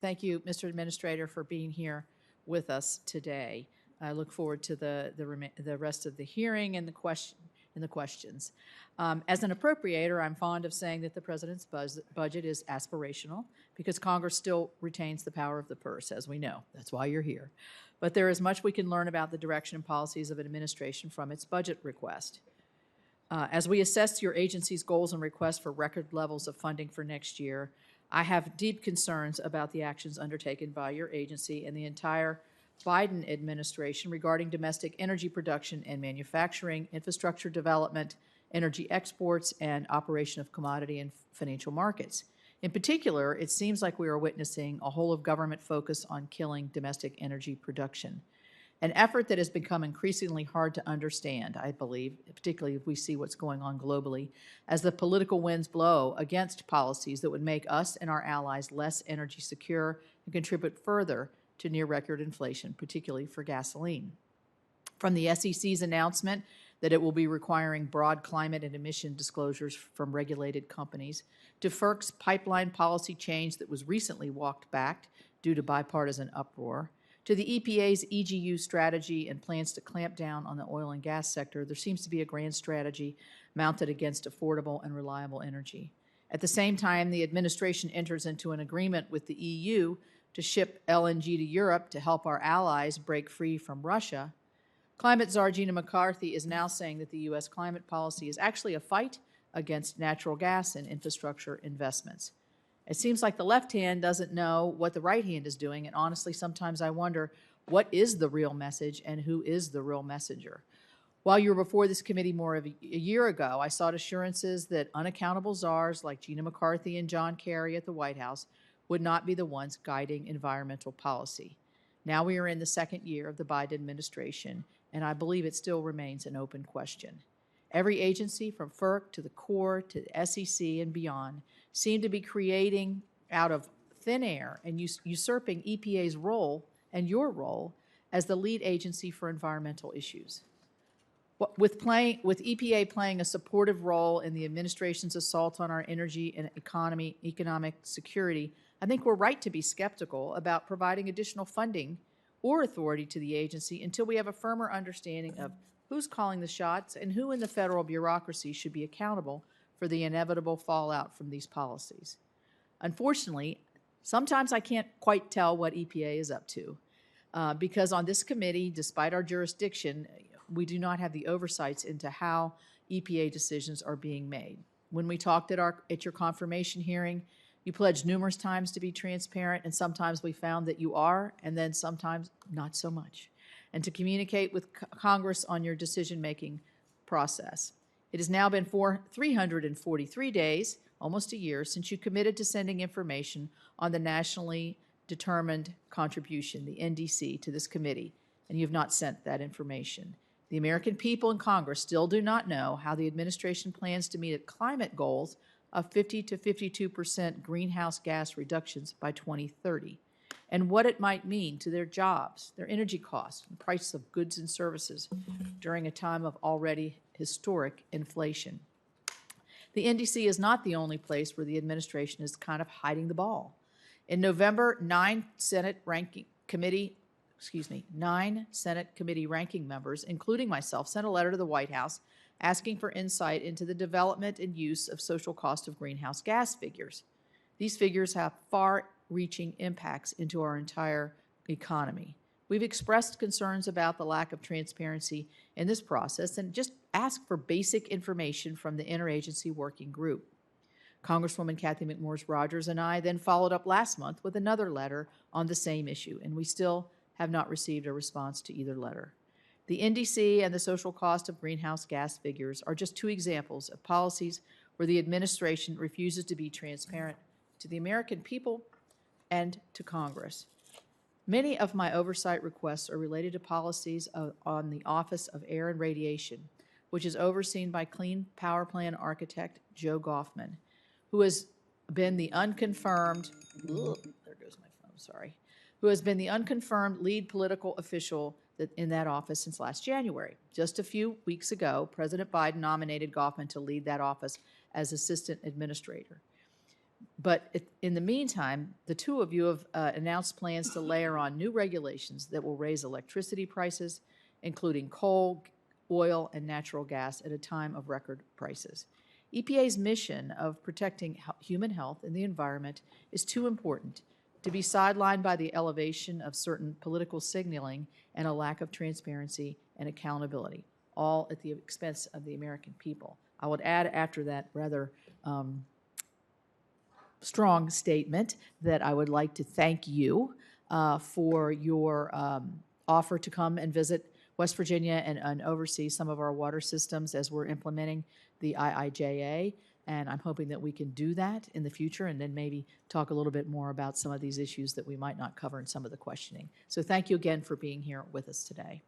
Thank you, Mr. Administrator, for being here with us today. I look forward to the rest of the hearing and the questions. As an appropriator, I'm fond of saying that the President's budget is aspirational because Congress still retains the power of the purse, as we know. That's why you're here. But there is much we can learn about the direction and policies of an administration from its budget request. As we assess your agency's goals and requests for record levels of funding for next year, I have deep concerns about the actions undertaken by your agency and the entire Biden administration regarding domestic energy production and manufacturing, infrastructure development, energy exports, and operation of commodity and financial markets. In particular, it seems like we are witnessing a whole of government focus on killing domestic energy production, an effort that has become increasingly hard to understand, I believe, particularly if we see what's going on globally, as the political winds blow against policies that would make us and our allies less energy secure and contribute further to near-record inflation, particularly for gasoline. From the SEC's announcement that it will be requiring broad climate and emission disclosures from regulated companies, to FERC's pipeline policy change that was recently walked back due to bipartisan uproar, to the EPA's EGU strategy and plans to clamp down on the oil and gas sector, there seems to be a grand strategy mounted against affordable and reliable energy. At the same time, the administration enters into an agreement with the EU to ship LNG to Europe to help our allies break free from Russia. Climate czar Gina McCarthy is now saying that the U.S. climate policy is actually a fight against natural gas and infrastructure investments. It seems like the left hand doesn't know what the right hand is doing, and honestly, sometimes I wonder what is the real message and who is the real messenger. While you were before this committee more of a year ago, I sought assurances that unaccountable czars like Gina McCarthy and John Kerry at the White House would not be the ones guiding environmental policy. Now we are in the second year of the Biden administration, and I believe it still remains an open question. Every agency, from FERC to the Corps to the SEC and beyond, seem to be creating out of thin air and usurping EPA's role and your role as the lead agency for environmental issues. With EPA playing a supportive role in the administration's assault on our energy and economic security, I think we're right to be skeptical about providing additional funding or authority to the agency until we have a firmer understanding of who's calling the shots and who in the federal bureaucracy should be accountable for the inevitable fallout from these policies. Unfortunately, sometimes I can't quite tell what EPA is up to because on this committee, despite our jurisdiction, we do not have the oversights into how EPA decisions are being made. When we talked at your confirmation hearing, you pledged numerous times to be transparent, and sometimes we found that you are, and then sometimes not so much, and to communicate with Congress on your decision-making process. It has now been 343 days, almost a year, since you committed to sending information on the nationally determined contribution, the NDC, to this committee, and you have not sent that information. The American people and Congress still do not know how the administration plans to meet its climate goals of 50 to 52% greenhouse gas reductions by 2030, and what it might mean to their jobs, their energy costs, and price of goods and services during a time of already historic inflation. The NDC is not the only place where the administration is kind of hiding the ball. In November, 9 Senate committee ranking members, including myself, sent a letter to the White House asking for insight into the development and use of social cost of greenhouse gas figures. These figures have far-reaching impacts into our entire economy. We've expressed concerns about the lack of transparency in this process and just asked for basic information from the interagency working group. Congresswoman Cathy McMorris-Rodgers and I then followed up last month with another letter on the same issue, and we still have not received a response to either letter. The NDC and the social cost of greenhouse gas figures are just two examples of policies where the administration refuses to be transparent to the American people and to Congress. Many of my oversight requests are related to policies on the Office of Air and Radiation, which is overseen by Clean Power Plan architect Joe Goffman, who has been the unconfirmed, who has been the unconfirmed lead political official in that office since last January. Just a few weeks ago, President Biden nominated Goffman to lead that office as assistant administrator. But in the meantime, the two of you have announced plans to layer on new regulations that will raise electricity prices, including coal, oil, and natural gas at a time of record prices. EPA's mission of protecting human health and the environment is too important to be sidelined by the elevation of certain political signaling and a lack of transparency and accountability, all at the expense of the American people. I would add after that rather strong statement that I would like to thank you for your offer to come and visit West Virginia and oversee some of our water systems as we're implementing the IIJA. And I'm hoping that we can do that in the future and then maybe talk a little bit more about some of these issues that we might not cover in some of the questioning. So thank you again for being here with us today.